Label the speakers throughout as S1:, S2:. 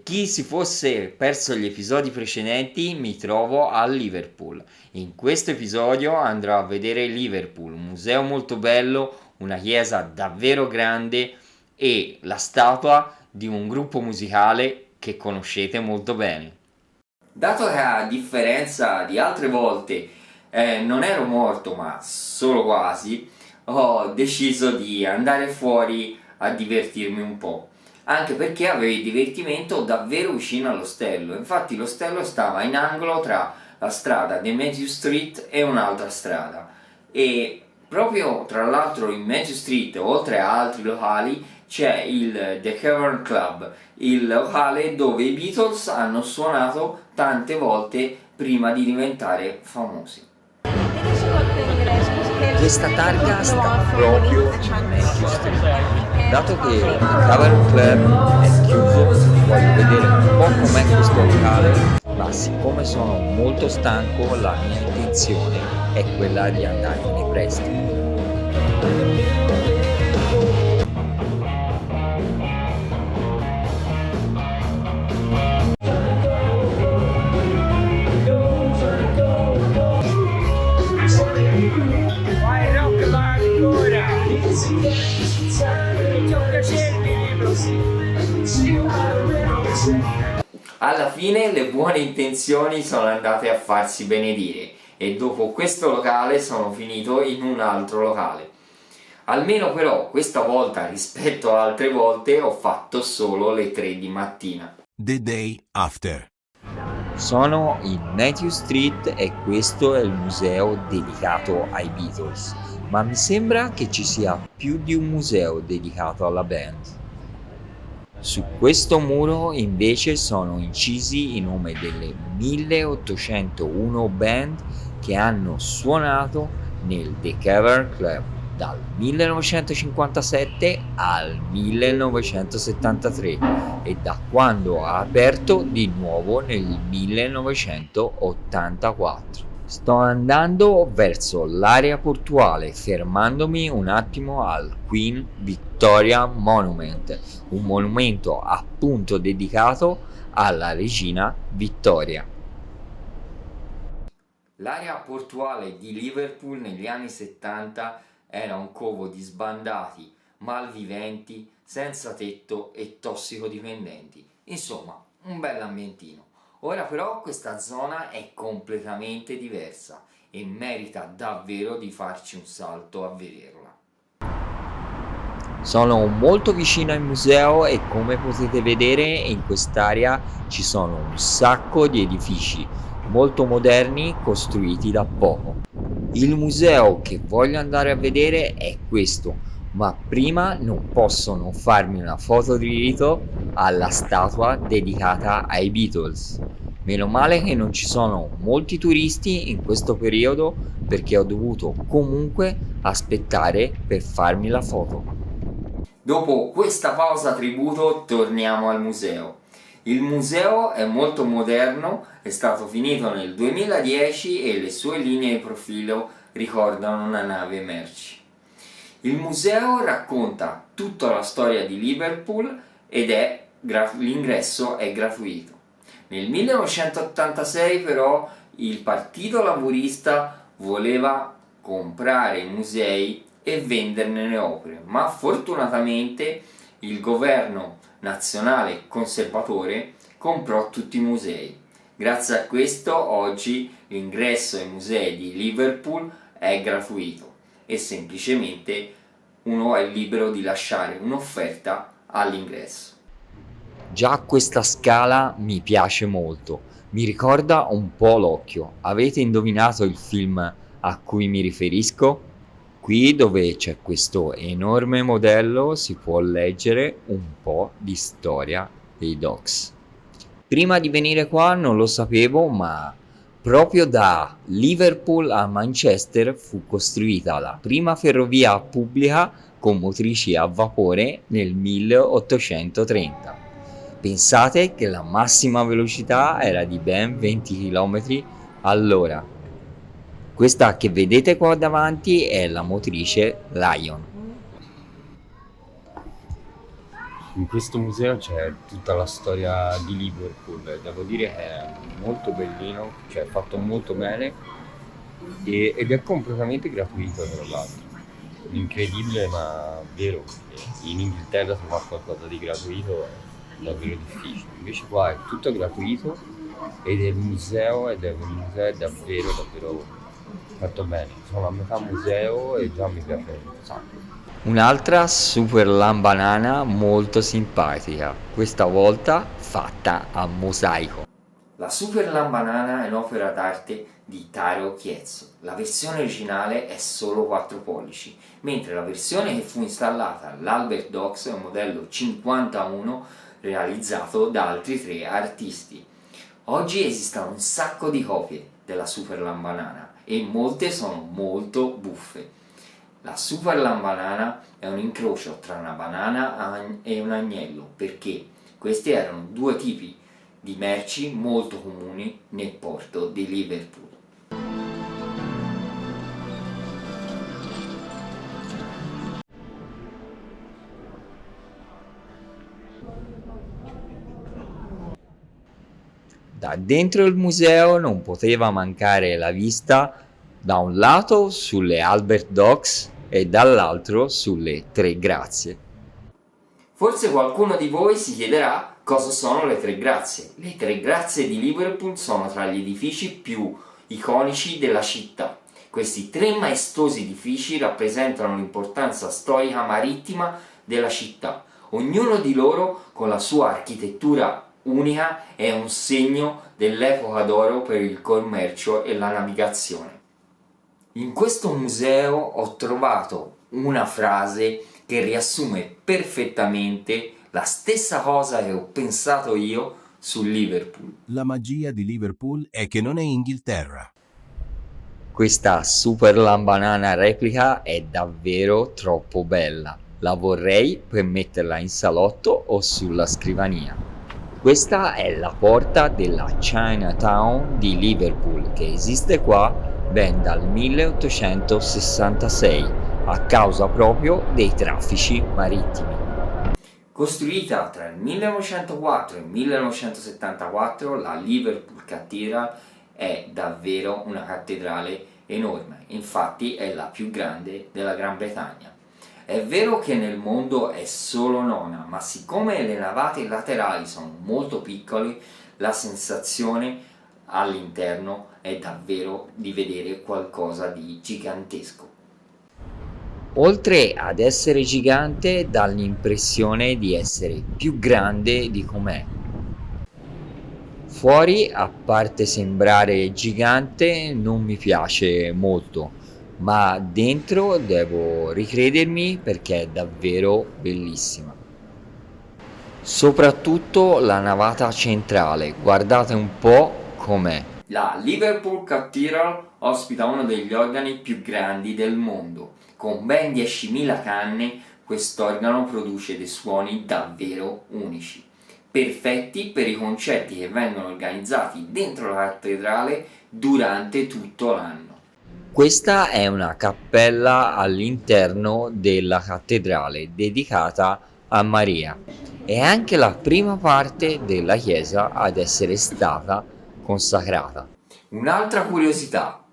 S1: chi si fosse perso gli episodi precedenti, mi trovo a Liverpool. In questo episodio andrò a vedere Liverpool, un museo molto bello, una chiesa davvero grande e la statua di un gruppo musicale che conoscete molto bene. Dato che a differenza di altre volte non ero morto ma solo quasi, ho deciso di andare fuori a divertirmi un po', anche perché avevo il divertimento davvero vicino all'ostello. Infatti l'ostello stava in angolo tra la strada di Matthew Street e un'altra strada, e proprio tra l'altro in Matthew Street, oltre a altri locali, c'è il The Cavern Club, il locale dove i Beatles hanno suonato tante volte prima di diventare famosi. Questa targa sta proprio in Matthew Street. Dato che il Cavern Club è chiuso, voglio vedere un po' com'è questo locale, ma siccome sono molto stanco, la mia intenzione è quella di andarmene presto. Alla fine le buone intenzioni sono andate a farsi benedire e dopo questo locale sono finito in un altro locale. Almeno però questa volta rispetto a altre volte ho fatto solo le 3 di mattina.
S2: The day after.
S1: Sono in Matthew Street e questo è il museo dedicato ai Beatles, ma mi sembra che ci sia più di un museo dedicato alla band. Su questo muro invece sono incisi i nomi delle 1801 band che hanno suonato nel The Cavern Club dal 1957 al 1973 e da quando ha aperto di nuovo nel 1984. Sto andando verso l'area portuale, fermandomi un attimo al Queen Victoria Monument, un monumento appunto dedicato alla regina Vittoria. L'area portuale di Liverpool negli anni 70 era un covo di sbandati, malviventi, senza tetto e tossicodipendenti. Insomma, un bel ambientino. Ora però questa zona è completamente diversa e merita davvero di farci un salto a vederla. Sono molto vicino al museo e come potete vedere in quest'area ci sono un sacco di edifici molto moderni costruiti da poco. Il museo che voglio andare a vedere è questo, ma prima non posso non farmi una foto di rito alla statua dedicata ai Beatles. Meno male che non ci sono molti turisti in questo periodo perché ho dovuto comunque aspettare per farmi la foto. Dopo questa pausa tributo torniamo al museo. Il museo è molto moderno, è stato finito nel 2010 e le sue linee di profilo ricordano una nave merci. Il museo racconta tutta la storia di Liverpool ed l'ingresso è gratuito. Nel 1986 però il Partito Laburista voleva comprare i musei e venderne le opere, ma fortunatamente il governo nazionale conservatore comprò tutti i musei. Grazie a questo oggi l'ingresso ai musei di Liverpool è gratuito e semplicemente uno è libero di lasciare un'offerta all'ingresso. Già questa scala mi piace molto, mi ricorda un po' l'occhio. Avete indovinato il film a cui mi riferisco? Qui dove c'è questo enorme modello si può leggere un po' di storia dei Dogs. Prima di venire qua non lo sapevo, ma proprio da Liverpool a Manchester fu costruita la prima ferrovia pubblica con motrici a vapore nel 1830. Pensate che la massima velocità era di ben 20 km all'ora. Questa che vedete qua davanti è la motrice Lion.
S3: In questo museo c'è tutta la storia di Liverpool, devo dire che è molto bellino, cioè è fatto molto bene ed è completamente gratuito tra l'altro. Incredibile ma vero, perché in Inghilterra trovare qualcosa di gratuito è davvero difficile, invece qua è tutto gratuito ed il museo è davvero davvero fatto bene. Sono a metà museo e già mi piace un sacco.
S1: Un'altra super lambanana molto simpatica, questa volta fatta a mosaico. La Super Lambanana è un'opera d'arte di Taro Chiezzo. La versione originale è solo 4 pollici, mentre la versione che fu installata all'Albert Docks è un modello 51 realizzato da altri 3 artisti. Oggi esistono un sacco di copie della Super Lambanana e molte sono molto buffe. La Super Lambanana è un incrocio tra una banana e un agnello, perché questi erano 2 tipi di merci molto comuni nel porto di Liverpool. Da dentro il museo non poteva mancare la vista da un lato sulle Albert Docks e dall'altro sulle Tre Grazie. Forse qualcuno di voi si chiederà cosa sono le Tre Grazie. Le Tre Grazie di Liverpool sono tra gli edifici più iconici della città. Questi 3 maestosi edifici rappresentano l'importanza storica marittima della città. Ognuno di loro, con la sua architettura unica, è un segno dell'epoca d'oro per il commercio e la navigazione. In questo museo ho trovato una frase che riassume perfettamente la stessa cosa che ho pensato io su Liverpool.
S2: La magia di Liverpool è che non è Inghilterra.
S1: Questa super lambanana replica è davvero troppo bella. La vorrei per metterla in salotto o sulla scrivania. Questa è la porta della Chinatown di Liverpool, che esiste qua ben dal 1866 a causa proprio dei traffici marittimi. Costruita tra il 1904 e il 1974, la Liverpool Cathedral è davvero una cattedrale enorme, infatti è la più grande della Gran Bretagna. È vero che nel mondo è solo nona, ma siccome le navate laterali sono molto piccole, la sensazione all'interno è davvero di vedere qualcosa di gigantesco. Oltre ad essere gigante, dà l'impressione di essere più grande di com'è. Fuori, a parte sembrare gigante, non mi piace molto, ma dentro devo ricredermi perché è davvero bellissima. Soprattutto la navata centrale, guardate un po' com'è. La Liverpool Cathedral ospita uno degli organi più grandi del mondo. Con ben 10.000 canne, quest'organo produce dei suoni davvero unici, perfetti per i concerti che vengono organizzati dentro la cattedrale durante tutto l'anno. Questa è una cappella all'interno della cattedrale dedicata a Maria. È anche la prima parte della chiesa ad essere stata consacrata. Un'altra curiosità: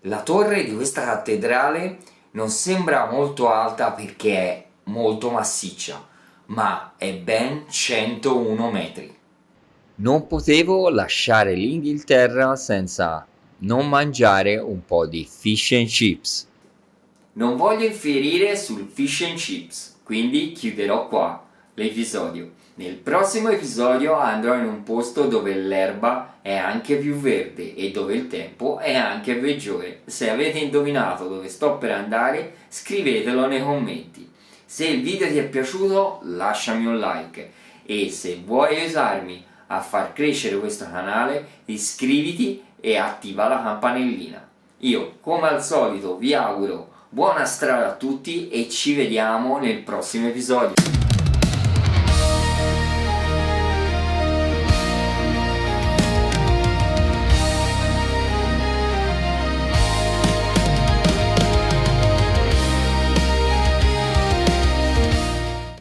S1: la torre di questa cattedrale non sembra molto alta perché è molto massiccia, ma è ben 101 metri. Non potevo lasciare l'Inghilterra senza non mangiare un po' di fish and chips. Non voglio infierire sul fish and chips, quindi chiuderò qua l'episodio. Nel prossimo episodio andrò in un posto dove l'erba è anche più verde e dove il tempo è anche peggiore. Se avete indovinato dove sto per andare, scrivetelo nei commenti. Se il video ti è piaciuto, lasciami un like e se vuoi aiutarmi a far crescere questo canale, iscriviti e attiva la campanellina. Io, come al solito, vi auguro buona strada a tutti e ci vediamo nel prossimo episodio.